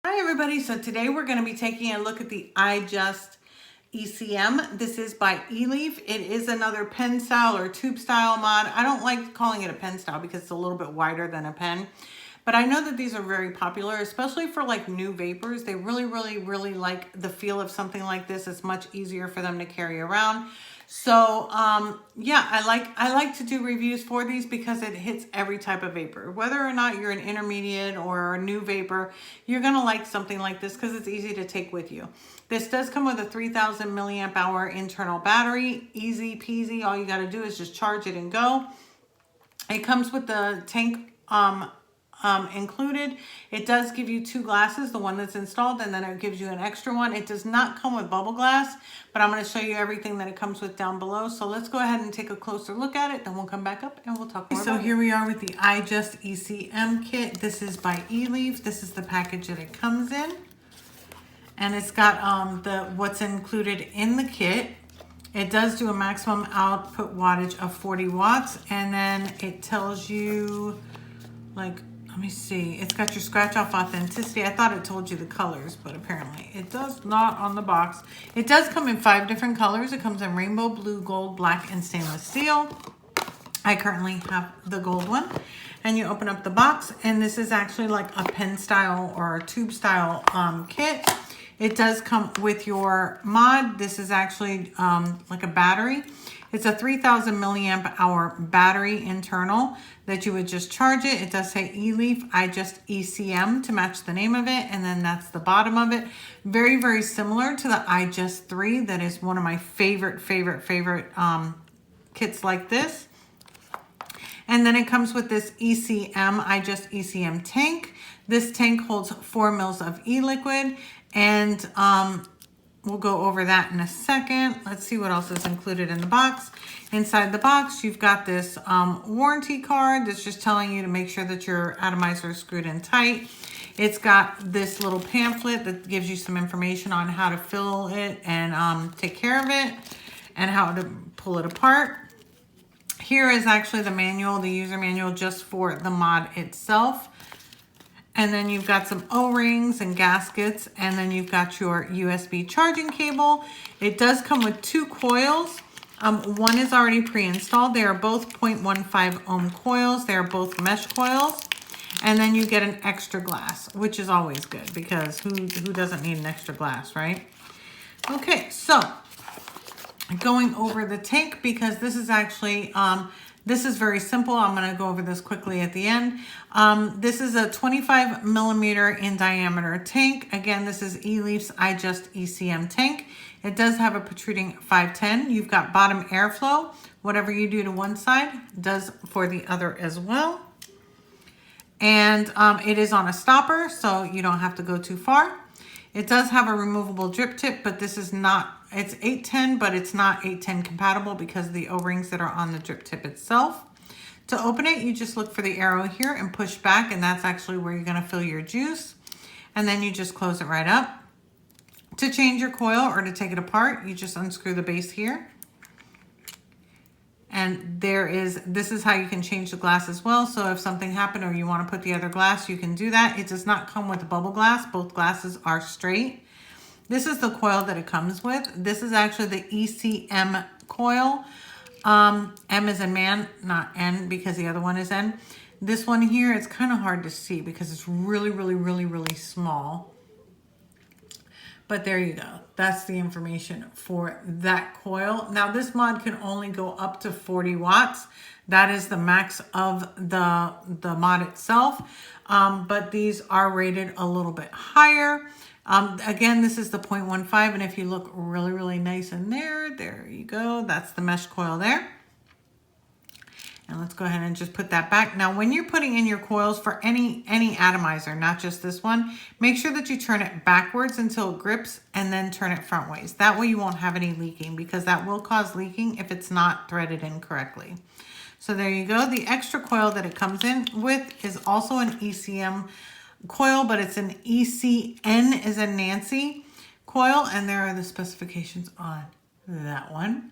Hi everybody, so today we're going to be taking a look at the iJust ECM. This is by Eleaf. It is another pen style or tube style mod. I don't like calling it a pen style because it's a little bit wider than a pen. But I know that these are very popular, especially for like new vapors. They really like the feel of something like this. It's much easier for them to carry around. So yeah, I like to do reviews for these because it hits every type of vapor. Whether or not you're an intermediate or a new vapor, you're gonna like something like this because it's easy to take with you. This does come with a 3000 milliamp hour internal battery, easy peasy. All you gotta do is just charge it and go. It comes with the tank included. It does give you two glasses, the one that's installed, and then it gives you an extra one. It does not come with bubble glass, but I'm going to show you everything that it comes with down below. So let's go ahead and take a closer look at it, then we'll come back up and we'll talk more about it. So here we are with the iJust ECM kit. This is by Eleaf. This is the package that it comes in. And it's got what's included in the kit. It does do a maximum output wattage of 40 watts, and then it tells you, like, let me see, it's got your scratch off authenticity. I thought it told you the colors, but apparently it does not on the box. It does come in 5 different colors. It comes in rainbow, blue, gold, black, and stainless steel. I currently have the gold one. And you open up the box, and this is actually like a pen style or a tube style kit. It does come with your mod. This is actually like a battery. It's a 3000 milliamp hour battery internal that you would just charge it. It does say Eleaf iJust ECM to match the name of it. And then that's the bottom of it. Very similar to the iJust 3. That is one of my favorite kits like this. And then it comes with this ECM, iJust ECM tank. This tank holds 4 mils of e-liquid. And we'll go over that in a second. Let's see what else is included in the box. Inside the box, you've got this warranty card that's just telling you to make sure that your atomizer is screwed in tight. It's got this little pamphlet that gives you some information on how to fill it and take care of it and how to pull it apart. Here is actually the manual, the user manual just for the mod itself. And then you've got some O-rings and gaskets, and then you've got your USB charging cable. It does come with 2 coils. One is already pre-installed. They are both 0.15 ohm coils. They are both mesh coils. And then you get an extra glass, which is always good because who doesn't need an extra glass, right? Okay, so going over the tank, because this is actually this is very simple. I'm going to go over this quickly at the end. This is a 25 millimeter in diameter tank. Again, this is Eleaf's iJust ECM tank. It does have a protruding 510. You've got bottom airflow. Whatever you do to one side does for the other as well. And it is on a stopper, so you don't have to go too far. It does have a removable drip tip, but this is not, it's 810, but it's not 810 compatible because of the O-rings that are on the drip tip itself. To open it, you just look for the arrow here and push back, and that's actually where you're gonna fill your juice. And then you just close it right up. To change your coil or to take it apart, you just unscrew the base here. And this is how you can change the glass as well. So if something happened or you want to put the other glass, you can do that. It does not come with bubble glass. Both glasses are straight. This is the coil that it comes with. This is actually the ECM coil. M is in man, not N, because the other one is N. This one here, it's kind of hard to see because it's really small. But there you go. That's the information for that coil. Now this mod can only go up to 40 watts. That is the max of the mod itself. But these are rated a little bit higher. Again, this is the 0.15. And if you look really nice in there you go. That's the mesh coil there. And let's go ahead and just put that back. Now, when you're putting in your coils for any atomizer, not just this one, make sure that you turn it backwards until it grips and then turn it front ways. That way you won't have any leaking because that will cause leaking if it's not threaded in correctly. So there you go. The extra coil that it comes in with is also an ECM coil, but it's an ECN as in Nancy coil. And there are the specifications on that one.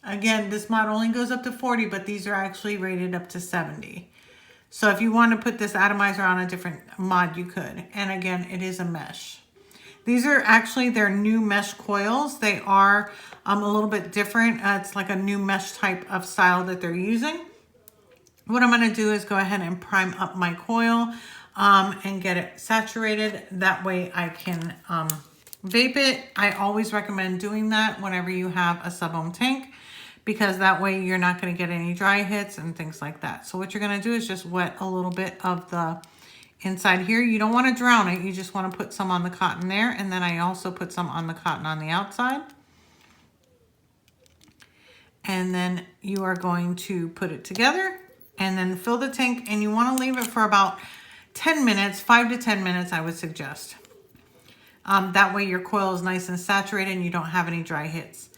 Again, this mod only goes up to 40, but these are actually rated up to 70. So if you want to put this atomizer on a different mod, you could. And again, it is a mesh. These are actually their new mesh coils. They are a little bit different. It's like a new mesh type of style that they're using. What I'm going to do is go ahead and prime up my coil and get it saturated. That way I can vape it. I always recommend doing that whenever you have a sub-ohm tank, because that way you're not going to get any dry hits and things like that. So what you're going to do is just wet a little bit of the inside here. You don't want to drown it. You just want to put some on the cotton there. And then I also put some on the cotton on the outside. And then you are going to put it together and then fill the tank. And you want to leave it for about 10 minutes, 5 to 10 minutes, I would suggest. That way your coil is nice and saturated and you don't have any dry hits.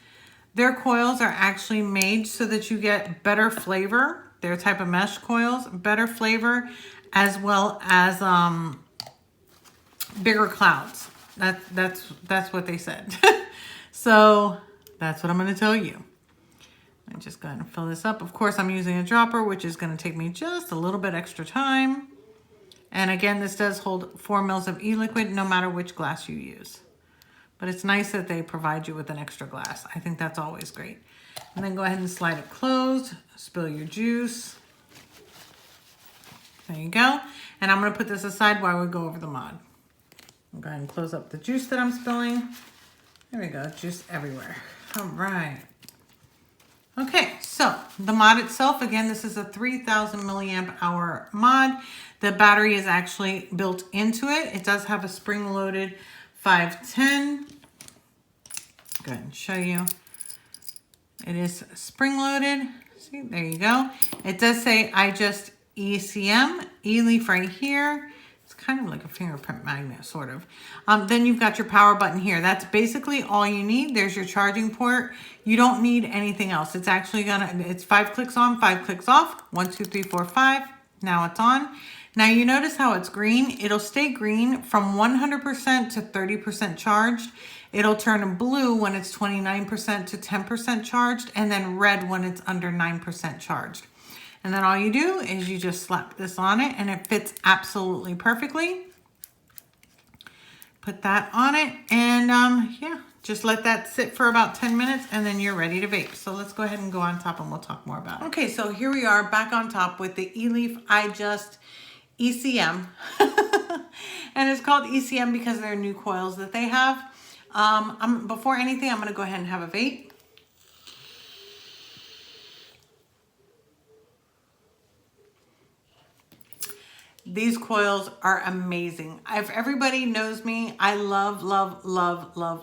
Their coils are actually made so that you get better flavor. Their type of mesh coils, better flavor, as well as bigger clouds. That's what they said. So that's what I'm going to tell you. I'm just going to fill this up. Of course, I'm using a dropper, which is going to take me just a little bit extra time. And again, this does hold 4 mils of e-liquid, no matter which glass you use. But it's nice that they provide you with an extra glass. I think that's always great. And then go ahead and slide it closed. Spill your juice. There you go. And I'm going to put this aside while we go over the mod. I'll go ahead and close up the juice that I'm spilling. There we go. Juice everywhere. All right. Okay, so the mod itself, again, this is a 3,000 milliamp hour mod. The battery is actually built into it. It does have a spring-loaded 510. Go ahead and show you. It is spring-loaded. See, there you go. It does say iJust ECM, Eleaf right here. It's kind of like a fingerprint magnet, sort of. Then you've got your power button here. That's basically all you need. There's your charging port. You don't need anything else. It's actually it's 5 clicks on, 5 clicks off. 1, 2, 3, 4, 5. Now it's on. Now you notice how it's green. It'll stay green from 100% to 30% charged. It'll turn blue when it's 29% to 10% charged, and then red when it's under 9% charged. And then all you do is you just slap this on it and it fits absolutely perfectly. Put that on it and yeah, just let that sit for about 10 minutes and then you're ready to vape. So let's go ahead and go on top and we'll talk more about it. Okay, so here we are back on top with the Eleaf iJust ECM. And it's called ECM because they're new coils that they have. Before anything, I'm gonna go ahead and have a vape. These coils are amazing. If everybody knows me, I love,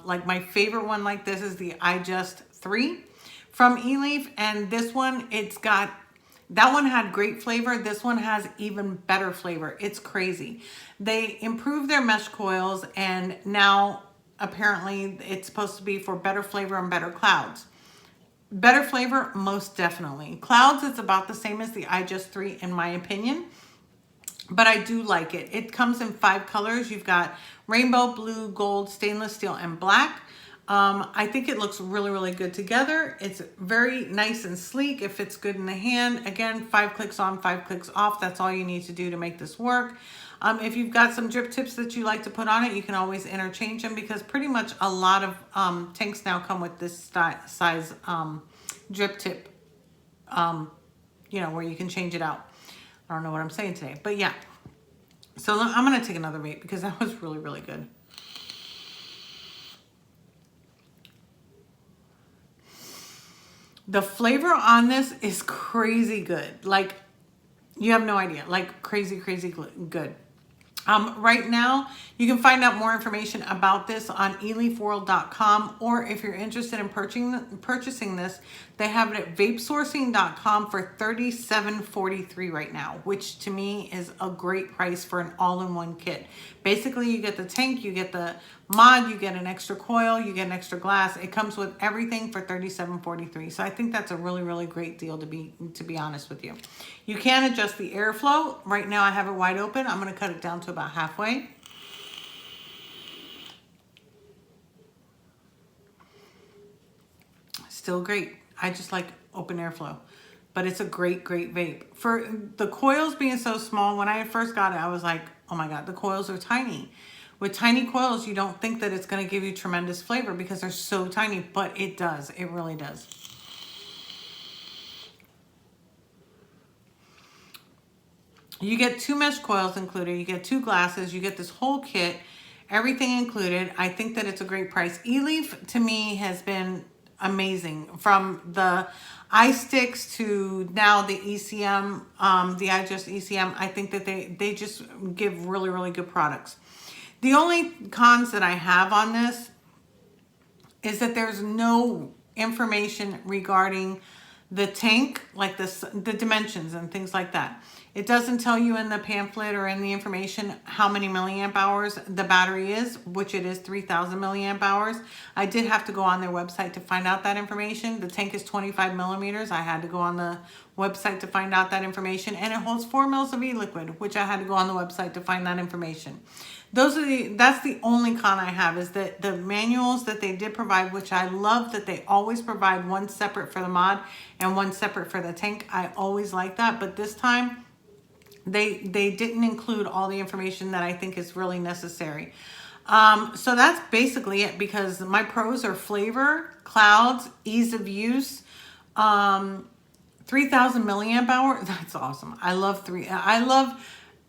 like my favorite one like this is the iJust 3 from Eleaf. And this one, that one had great flavor. This one has even better flavor. It's crazy. They improved their mesh coils and now apparently it's supposed to be for better flavor and better clouds. Better flavor, most definitely. Clouds, it's about the same as the iJust 3 in my opinion. But I do like it. It comes in 5 colors. You've got rainbow, blue, gold, stainless steel, and black. I think it looks really good together. It's very nice and sleek. It fits good in the hand. Again, 5 clicks on, 5 clicks off. That's all you need to do to make this work. If you've got some drip tips that you like to put on it, you can always interchange them because pretty much a lot of tanks now come with this size drip tip, where you can change it out. I don't know what I'm saying today, but yeah. So I'm going to take another vape because that was really good. The flavor on this is crazy good. Like, you have no idea. Like, crazy good. Right now, you can find out more information about this on eleafworld.com, or if you're interested in purchasing this, they have it at vapesourcing.com for $37.43 right now, which to me is a great price for an all-in-one kit. Basically, you get the tank, you get the mod, you get an extra coil, you get an extra glass. It comes with everything for $37.43. So I think that's a really great deal to be honest with you. You can adjust the airflow. Right now I have it wide open. I'm going to cut it down to about halfway. Still great. I just like open airflow. but it's a great, great vape. For the coils being so small, when I first got it, I was like, oh my God, the coils are tiny. With tiny coils, you don't think that it's going to give you tremendous flavor because they're so tiny, but it does. It really does. You get 2 mesh coils included. You get 2 glasses. You get this whole kit, everything included. I think that it's a great price. Eleaf to me has been amazing, from the iSticks to now the ECM, the iJust ECM. I think that they just give really, really good products. The only cons that I have on this is that there's no information regarding the tank, like the dimensions and things like that. It doesn't tell you in the pamphlet or in the information how many milliamp hours the battery is, which it is 3,000 milliamp hours. I did have to go on their website to find out that information. The tank is 25 millimeters. I had to go on the website to find out that information, and it holds 4 mils of e-liquid, which I had to go on the website to find that information. That's the only con I have, is that the manuals that they did provide, which I love that they always provide one separate for the mod and one separate for the tank. I always like that, but this time they didn't include all the information that I think is really necessary. So that's basically it, because my pros are flavor, clouds, ease of use, 3,000 milliamp hour. That's awesome. I love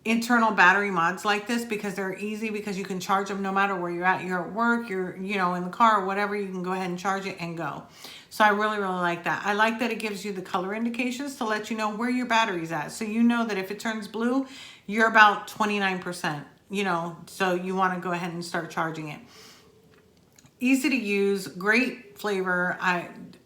internal battery mods like this because they're easy, because you can charge them no matter where you're at. You're at work, you're in the car or whatever, you can go ahead and charge it and go. So I really, really like that. I like that it gives you the color indications to let you know where your battery's at. So you know that if it turns blue, you're about 29%, so you want to go ahead and start charging it. Easy to use, great flavor.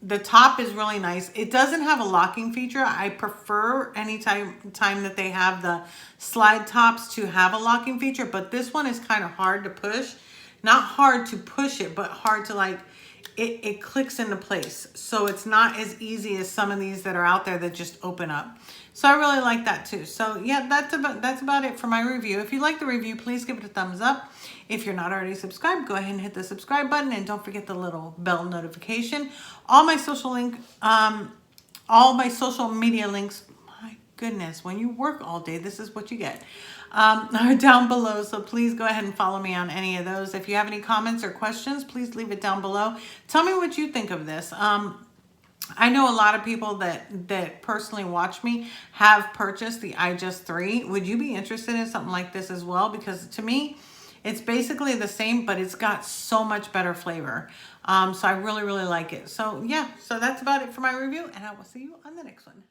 The top is really nice. It doesn't have a locking feature. I prefer any time that they have the slide tops to have a locking feature, but this one is kind of hard to push. Not hard to push it, but hard to it clicks into place. So it's not as easy as some of these that are out there that just open up. So I really like that too. So yeah, that's about it for my review. If you like the review, please give it a thumbs up. If you're not already subscribed, go ahead and hit the subscribe button, and don't forget the little bell notification. All my social media links, my goodness, when you work all day, this is what you get, are down below. So please go ahead and follow me on any of those. If you have any comments or questions, please leave it down below. Tell me what you think of this. I know a lot of people that personally watch me have purchased the iJust 3. Would you be interested in something like this as well? Because to me, it's basically the same, but it's got so much better flavor. So I really, really like it. So yeah, so that's about it for my review, and I will see you on the next one.